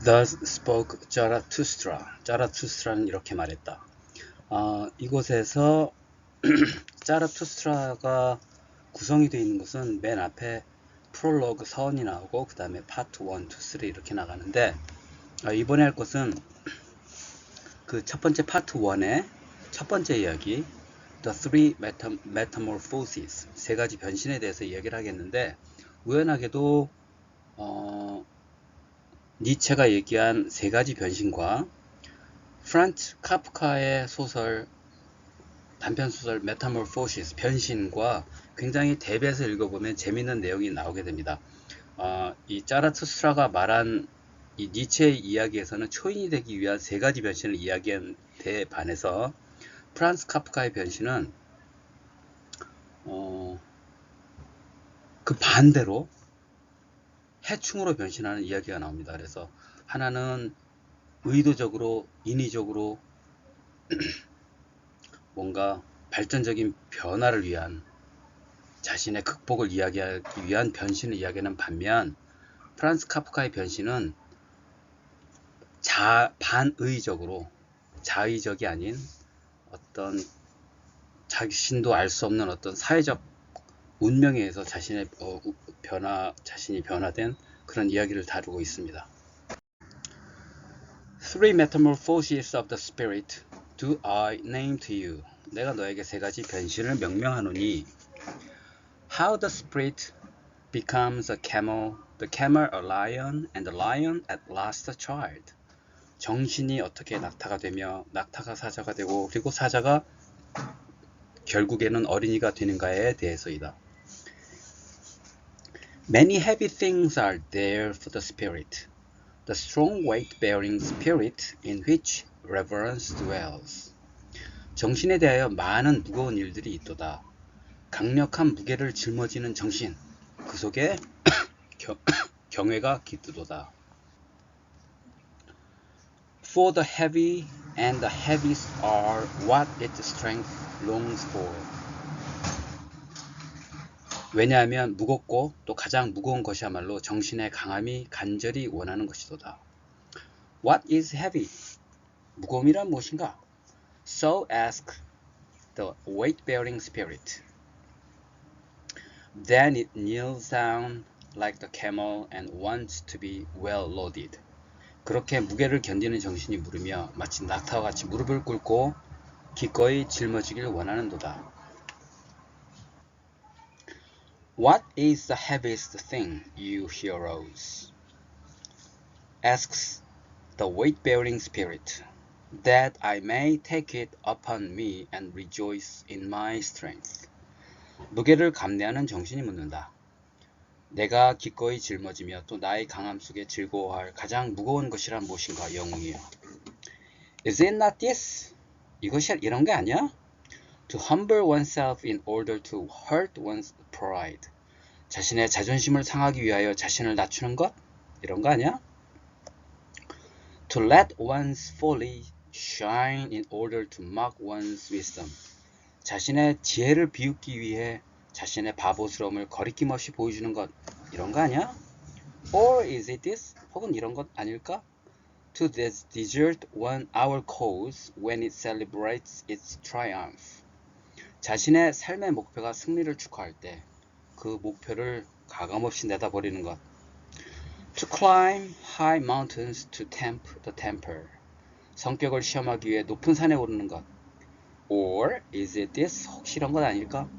Thus spoke Zarathustra. 자라투스트라는 이렇게 말했다. 이곳에서 자라투스트라가 구성이 되어 있는 것은 맨 앞에 프롤로그 서원이 나오고 그 다음에 파트 1, 2, 3 이렇게 나가는데 이번에 할 것은 그 첫 번째 파트 1의 첫 번째 이야기 The Three Metamorphoses 세 가지 변신에 대해서 이야기를 하겠는데 우연하게도 니체가 얘기한 세 가지 변신과 프란츠 카프카의 소설 단편소설 메타모포시스 변신과 굉장히 대비해서 읽어보면 재밌는 내용이 나오게 됩니다. 이 자라투스트라가 말한 이 니체의 이야기에서는 초인이 되기 위한 세 가지 변신을 이야기한 데 반해서 프란츠 카프카의 변신은 그 반대로 해충으로 변신하는 이야기가 나옵니다. 그래서 하나는 의도적으로 인위적으로 뭔가 발전적인 변화를 위한 자신의 극복을 이야기하기 위한 변신을 이야기하는 반면 프란츠 카프카의 변신은 반의적으로 자의적이 아닌 어떤 자신도 알 수 없는 어떤 사회적 운명에 의해서 자신이 변화된 그런 이야기를 다루고 있습니다. Three metamorphoses of the spirit do I name to you. 내가 너에게 세 가지 변신을 명명하노니 How the spirit becomes a camel, the camel a lion, and the lion at last a child. 정신이 어떻게 낙타가 되며 낙타가 사자가 되고 그리고 사자가 결국에는 어린이가 되는가에 대해서이다. Many heavy things are there for the spirit, the strong weight-bearing spirit in which reverence dwells. 정신에 대하여 많은 무거운 일들이 있도다. 강력한 무게를 짊어지는 정신, 그 속에 경외가 깃들도다. For the heavy and the heaviest are what its strength longs for. 왜냐하면 무겁고 또 가장 무거운 것이야말로 정신의 강함이 간절히 원하는 것이도다. What is heavy? 무거움이란 무엇인가? So ask the weight-bearing spirit. Then it kneels down like the camel and wants to be well loaded. 그렇게 무게를 견디는 정신이 물으며 마치 낙타와 같이 무릎을 꿇고 기꺼이 짊어지길 원하는도다. What is the heaviest thing, you heroes? Asks the weight-bearing spirit, that I may take it upon me and rejoice in my strength. 무게를 감내하는 정신이 묻는다. 내가 기꺼이 짊어지며 또 나의 강함 속에 즐거워할 가장 무거운 것이란 무엇인가, 영웅이여. Is it not this? 이것이 이런 게 아니야? To humble oneself in order to hurt one's pride. 자신의 자존심을 상하기 위하여 자신을 낮추는 것? 이런 거 아니야? To let one's folly shine in order to mock one's wisdom. 자신의 지혜를 비웃기 위해 자신의 바보스러움을 거리낌 없이 보여주는 것. 이런 거 아니야? Or is it this? 혹은 이런 것 아닐까? To desert our cause when it celebrates its triumph. 자신의 삶의 목표가 승리를 축하할 때 그 목표를 가감없이 내다버리는 것. To climb high mountains to tempt the temper. 성격을 시험하기 위해 높은 산에 오르는 것. Or is it this? 혹시 이런 것 아닐까?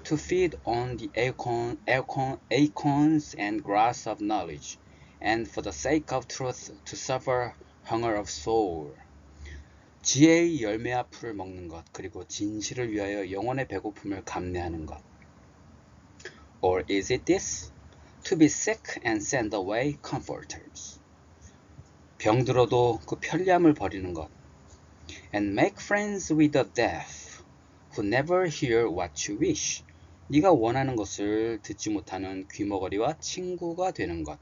To feed on the acorns and grass of knowledge, and for the sake of truth to suffer hunger of soul. 지혜의 열매와 풀을 먹는 것, 그리고 진실을 위하여 영혼의 배고픔을 감내하는 것. Or is it this? To be sick and send away comforters. 병들어도 그 편리함을 버리는 것. And make friends with the deaf, who never hear what you wish. 네가 원하는 것을 듣지 못하는 귀머거리와 친구가 되는 것.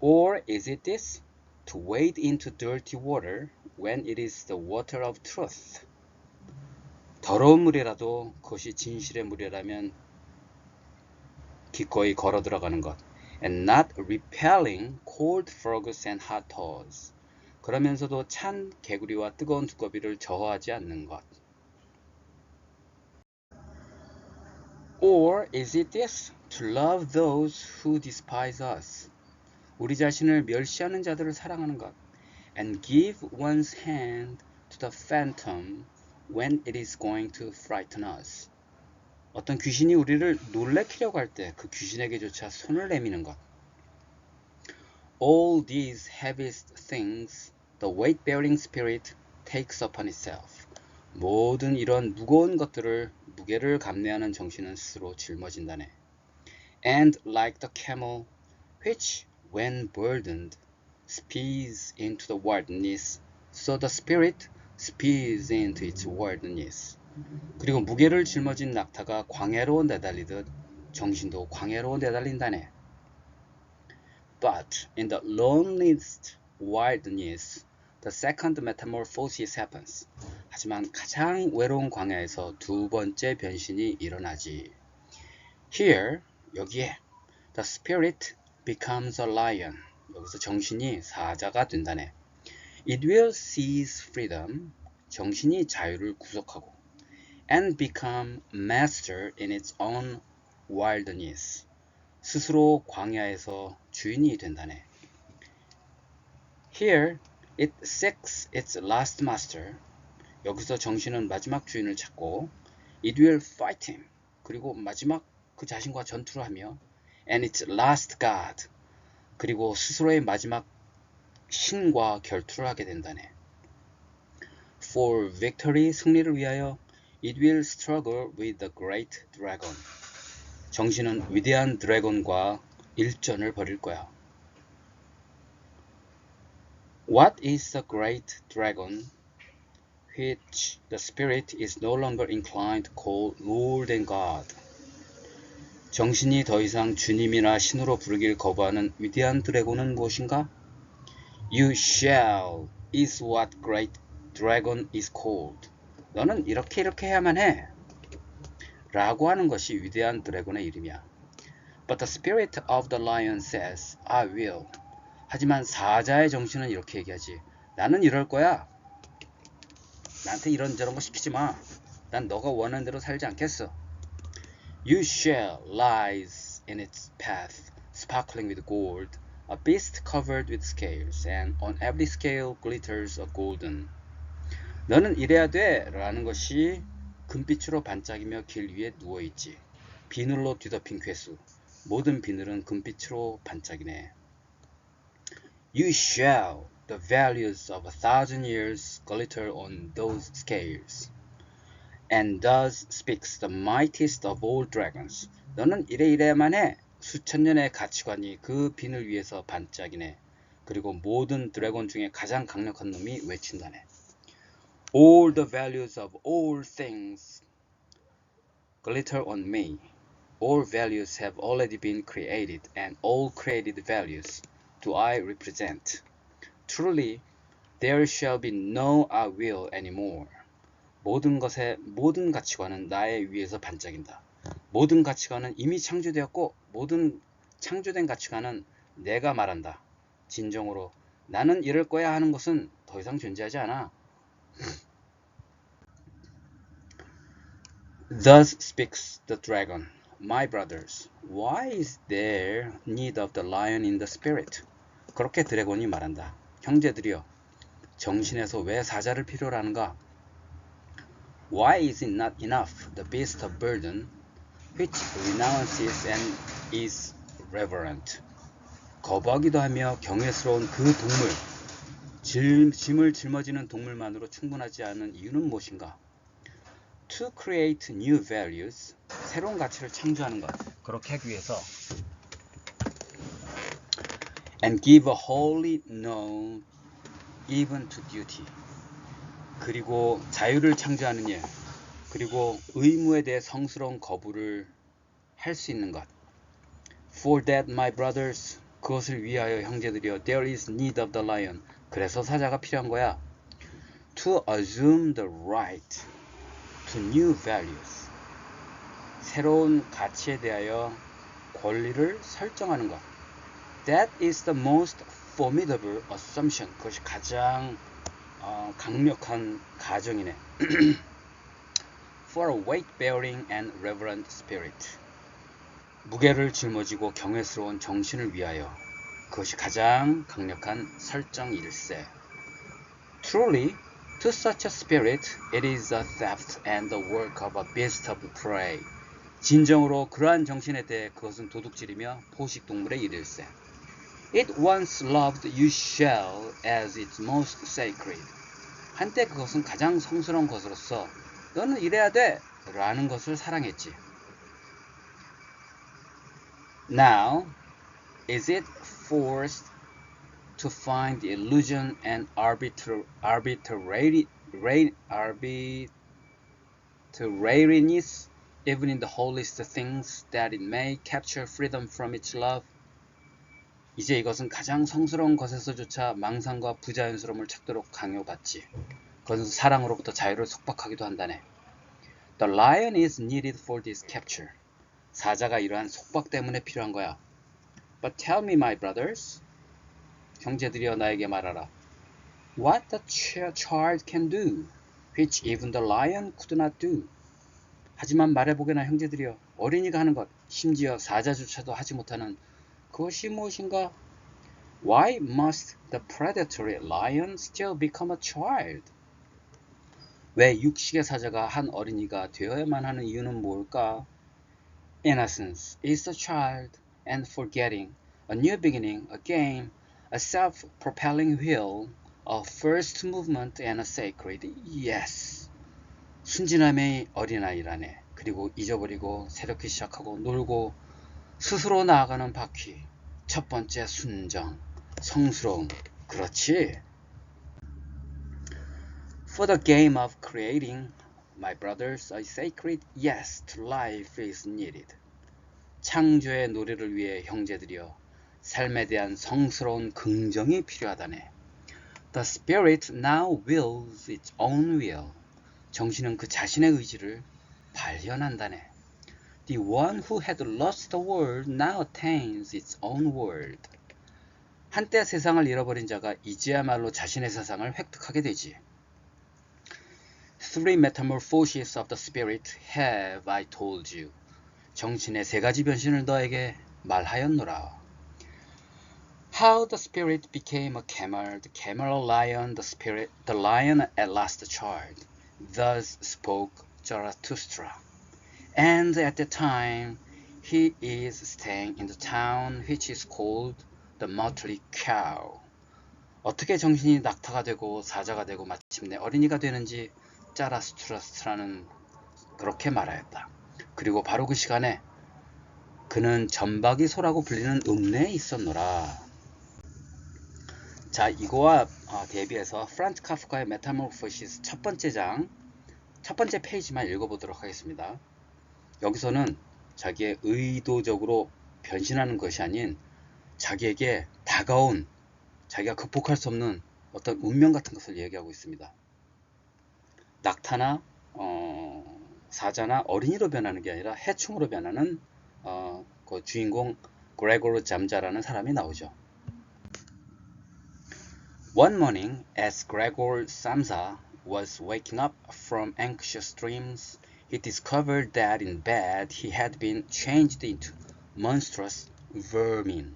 Or is it this? To wade into dirty water when it is the water of truth. 더러운 물이라도 그것이 진실의 물이라면 기꺼이 걸어 들어가는 것. and not repelling cold frogs and hot toads. 그러면서도 찬 개구리와 뜨거운 두꺼비를 저어하지 않는 것. Or is it this? To love those who despise us. 우리 자신을 멸시하는 자들을 사랑하는 것. And give one's hand to the phantom when it is going to frighten us. 어떤 귀신이 우리를 놀래키려고 할 때 그 귀신에게조차 손을 내미는 것. All these heaviest things the weight-bearing spirit takes upon itself. 모든 이런 무거운 것들을 무게를 감내하는 정신은 스스로 짊어진다네. And like the camel, which, when burdened, speeds into the wilderness, so the spirit speeds into its wilderness. 그리고 무게를 짊어진 낙타가 광야로 내달리듯 정신도 광야로 내달린다네. But in the loneliest wilderness, the second metamorphosis happens. 하지만 가장 외로운 광야에서 두 번째 변신이 일어나지. Here, 여기에, the spirit becomes a lion. 여기서 정신이 사자가 된다네. It will seize freedom. 정신이 자유를 구속하고. And become master in its own wilderness. 스스로 광야에서 주인이 된다네. Here, it seeks its last master. 여기서 정신은 마지막 주인을 찾고 It will fight him. 그리고 마지막 그 자신과 전투를 하며 And its last God. 그리고 스스로의 마지막 신과 결투를 하게 된다네. For victory, 승리를 위하여 It will struggle with the great dragon. 정신은 위대한 드래곤과 일전을 벌일 거야. What is the great dragon which the spirit is no longer inclined to call Lord and God? 정신이 더 이상 주님이나 신으로 부르길 거부하는 위대한 드래곤은 무엇인가? You shall is what great dragon is called. 너는 이렇게 해야만 해. 라고 하는 것이 위대한 드래곤의 이름이야. But the spirit of the lion says, I will. 하지만 사자의 정신은 이렇게 얘기하지. 나는 이럴 거야. 나한테 이런저런 거 시키지 마. 난 너가 원하는 대로 살지 않겠어. You shall lies in its path, sparkling with gold, a beast covered with scales, and on every scale glitters a golden. 너는 이래야 돼 라는 것이 금빛으로 반짝이며 길 위에 누워있지. 비늘로 뒤덮인 괴수. 모든 비늘은 금빛으로 반짝이네. You shall, the values of 1,000 years glitter on those scales. And thus speaks the mightiest of all dragons. 너는 이래야만 해. 수천 년의 가치관이 그 비늘 위에서 반짝이네. 그리고 모든 드래곤 중에 가장 강력한 놈이 외친다네. All the values of all things glitter on me. All values have already been created, and all created values do I represent. Truly, there shall be no I will anymore. 모든 가치관은 나의 위에서 반짝인다. 모든 가치관은 이미 창조되었고 모든 창조된 가치관은 내가 말한다. 진정으로 나는 이럴 거야 하는 것은 더 이상 존재하지 않아. Thus speaks the dragon. My brothers, why is there need of the lion in the spirit? 그렇게 드래곤이 말한다. 형제들이여, 정신에서 왜 사자를 필요로 하는가? Why is it not enough the beast of burden, which renounces and is reverent? 거부하기도 하며 경외스러운 그 동물, 짐을 짊어지는 동물만으로 충분하지 않은 이유는 무엇인가? To create new values, 새로운 가치를 창조하는 것, 그렇게 하기 위해서 and give a holy no even to duty, 그리고 자유를 창조하는 일, 그리고 의무에 대해 성스러운 거부를 할 수 있는 것. For that, my brothers, 그것을 위하여 형제들이여, there is need of the lion. 그래서 사자가 필요한 거야. To assume the right to new values. 새로운 가치에 대하여 권리를 설정하는 것. That is the most formidable assumption. 그것이 가장 강력한 가정이네. For a weight-bearing and reverent spirit. 무게를 짊어지고 경외스러운 정신을 위하여. 그것이 가장 강력한 설정일세. Truly, to such a spirit, it is a theft and the work of a beast of prey. 진정으로 그러한 정신에 대해 그것은 도둑질이며 포식동물의 일일세. It once loved you shall as its most sacred. 한때 그것은 가장 성스러운 것으로서 너는 이래야 돼 라는 것을 사랑했지. Now, is it forced to find illusion and arbitrariness even in the holiest things that it may capture freedom from its love? 이제 이것은 가장 성스러운 것에서조차 망상과 부자연스러움을 찾도록 강요받지. 그것은 사랑으로부터 자유를 속박하기도 한다네. The lion is needed for this capture. 사자가 이러한 속박 때문에 필요한 거야. But tell me, my brothers. 형제들이여 나에게 말하라. What the child can do, which even the lion could not do. 하지만 말해보게나 형제들이여, 어린이가 하는 것, 심지어 사자조차도 하지 못하는 그것이 무엇인가? Why must the predatory lion still become a child? 왜 육식의 사자가 한 어린이가 되어야만 하는 이유는 뭘까? Innocence is a child, and forgetting, a new beginning, a game, a self-propelling wheel, a first movement, and a sacred yes. 순진함의 어린아이라네. 그리고 잊어버리고 새롭게 시작하고 놀고 스스로 나아가는 바퀴. 첫 번째 순정, 성스러움. 그렇지? For the game of creating, my brothers, a sacred yes to life is needed. 창조의 노래를 위해 형제들이여, 삶에 대한 성스러운 긍정이 필요하다네. The spirit now wills its own will. 정신은 그 자신의 의지를 발현한다네. The one who had lost the world now attains its own world. 한때 세상을 잃어버린 자가 이제야말로 자신의 세상을 획득하게 되지. Three metamorphoses of the spirit have I told you. 정신의 세 가지 변신을 너에게 말하였노라. How the spirit became a camel, the camel a lion, the lion at last a child. Thus spoke Zarathustra. And at the time he is staying in the town which is called the motley cow. 어떻게 정신이 낙타가 되고 사자가 되고 마침내 어린이가 되는지 자라스투라스트라는 그렇게 말하였다. 그리고 바로 그 시간에 그는 점박이 소라고 불리는 읍내에 있었노라. 자, 이거와 대비해서 프란츠 카프카의 메타모르포시스 첫 번째 장, 첫 번째 페이지만 읽어보도록 하겠습니다. 여기서는 자기의 의도적으로 변신하는 것이 아닌 자기에게 다가온 자기가 극복할 수 없는 어떤 운명 같은 것을 얘기하고 있습니다. 낙타나 사자나 어린이로 변하는 게 아니라 해충으로 변하는 그 주인공 그레고르 잠자라는 사람이 나오죠. One morning, as Gregor Samsa was waking up from anxious dreams, he discovered that in bed he had been changed into monstrous vermin.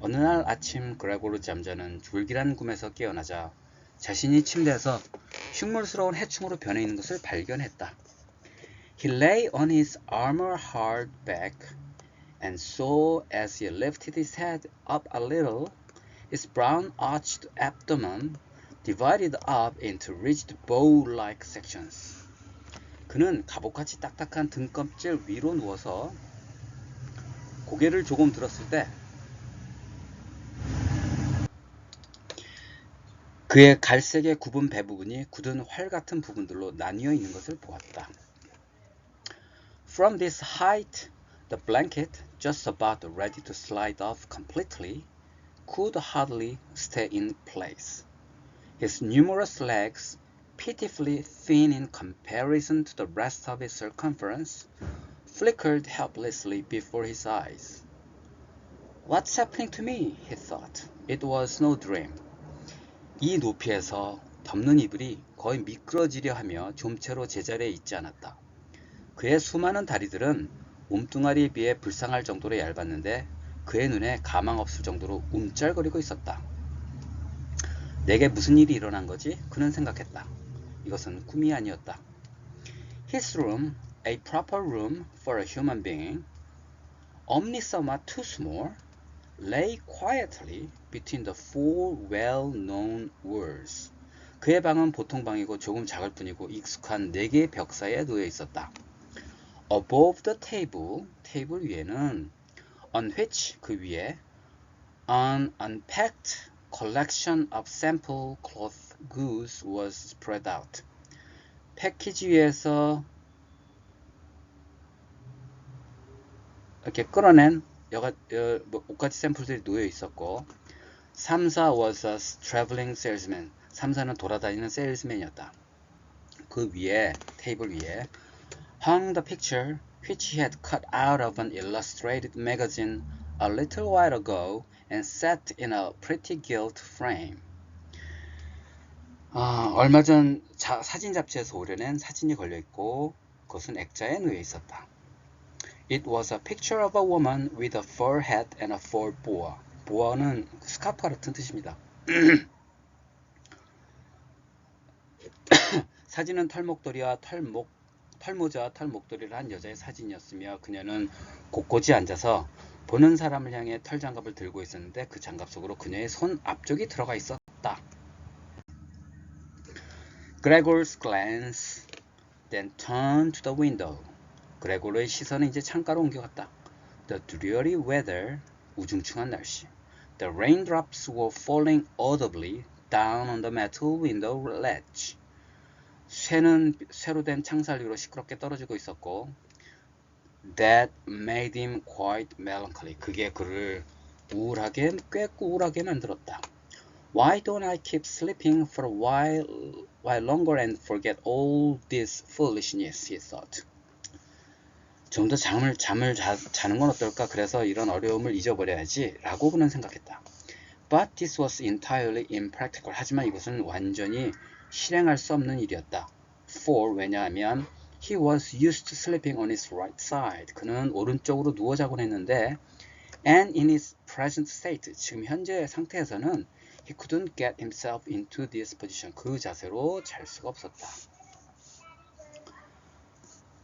어느 날 아침 그레고르 잠자는 불길한 꿈에서 깨어나자 자신이 침대에서 흉물스러운 해충으로 변해 있는 것을 발견했다. He lay on his armor-hard back and saw as he lifted his head up a little, his brown arched abdomen divided up into rigid bow-like sections. 그는 갑옷같이 딱딱한 등껍질 위로 누워서 고개를 조금 들었을 때 그의 갈색의 굽은 배 부분이 굳은 활 같은 부분들로 나뉘어 있는 것을 보았다. From this height, the blanket, just about ready to slide off completely, could hardly stay in place. His numerous legs, pitifully thin in comparison to the rest of his circumference, flickered helplessly before his eyes. What's happening to me? He thought. It was no dream. 이 높이에서 덮는 이불이 거의 미끄러지려 하며 좀채로 제자리에 있지 않았다. 그의 수많은 다리들은 몸뚱아리에 비해 불쌍할 정도로 얇았는데 그의 눈에 가망 없을 정도로 움짤거리고 있었다. 내게 무슨 일이 일어난 거지? 그는 생각했다. 이것은 꿈이 아니었다. His room, a proper room for a human being, only somewhat too small, lay quietly between the four well-known walls. 그의 방은 보통 방이고 조금 작을 뿐이고 익숙한 4개의 벽 사이에 놓여 있었다. Above the table, 테이블 위에는 on which, 그 위에 an unpacked collection of sample cloth goods was spread out. 패키지 위에서 이렇게 끌어낸 옷가지 샘플들이 놓여 있었고 3사 was a traveling salesman. 3사는 돌아다니는 세일즈맨이었다. 그 위에 테이블 위에 hung the picture which he had cut out of an illustrated magazine a little while ago and set in a pretty gilt frame. 얼마 전 사진 잡지에서 오려낸 사진이 걸려있고 그것은 액자에 놓여 있었다. It was a picture of a woman with a fur hat and a fur boa. 보아는 스카프 같은 뜻입니다. 사진은 털목도리와 털모자와 털목도리를 한 여자의 사진이었으며 그녀는 곳곳이 앉아서 보는 사람을 향해 털장갑을 들고 있었는데 그 장갑 속으로 그녀의 손 앞쪽이 들어가 있었다. Gregor's glance then turned to the window. 그레고르의 시선은 이제 창가로 옮겨갔다. The dreary weather, 우중충한 날씨. The raindrops were falling audibly down on the metal window ledge. 쇠는 쇠로 된 창살 위로 시끄럽게 떨어지고 있었고 That made him quite melancholy. 그게 그를 꽤 우울하게 만들었다. Why don't I keep sleeping for a while longer and forget all this foolishness, he thought. 좀 더 잠을 자는 건 어떨까? 그래서 이런 어려움을 잊어버려야지 라고 그는 생각했다. But this was entirely impractical. 하지만 이것은 완전히 실행할 수 없는 일이었다. For, 왜냐하면 he was used to sleeping on his right side. 그는 오른쪽으로 누워 자곤 했는데 and in his present state, 지금 현재 상태에서는 he couldn't get himself into this position. 그 자세로 잘 수가 없었다.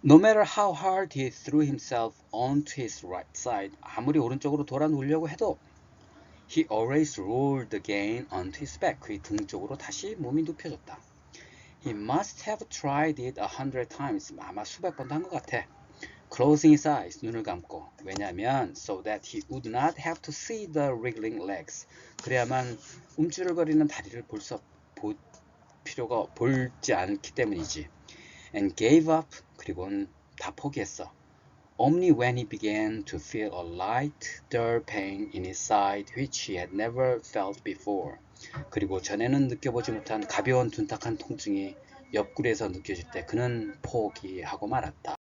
No matter how hard he threw himself onto his right side, 아무리 오른쪽으로 돌아 누우려고 해도 he always rolled again onto his back. 그의 등 쪽으로 다시 몸이 눕혀졌다. He must have tried it 100 times. 아마 수백 번도 한 것 같아. Closing his eyes, 눈을 감고. 왜냐하면 so that he would not have to see the wriggling legs. 그래야만 움츠러거리는 다리를 볼지 않기 때문이지. And gave up. 그리고는 다 포기했어. Only when he began to feel a light, dull pain in his side which he had never felt before. 그리고 전에는 느껴보지 못한 가벼운 둔탁한 통증이 옆구리에서 느껴질 때 그는 포기하고 말았다.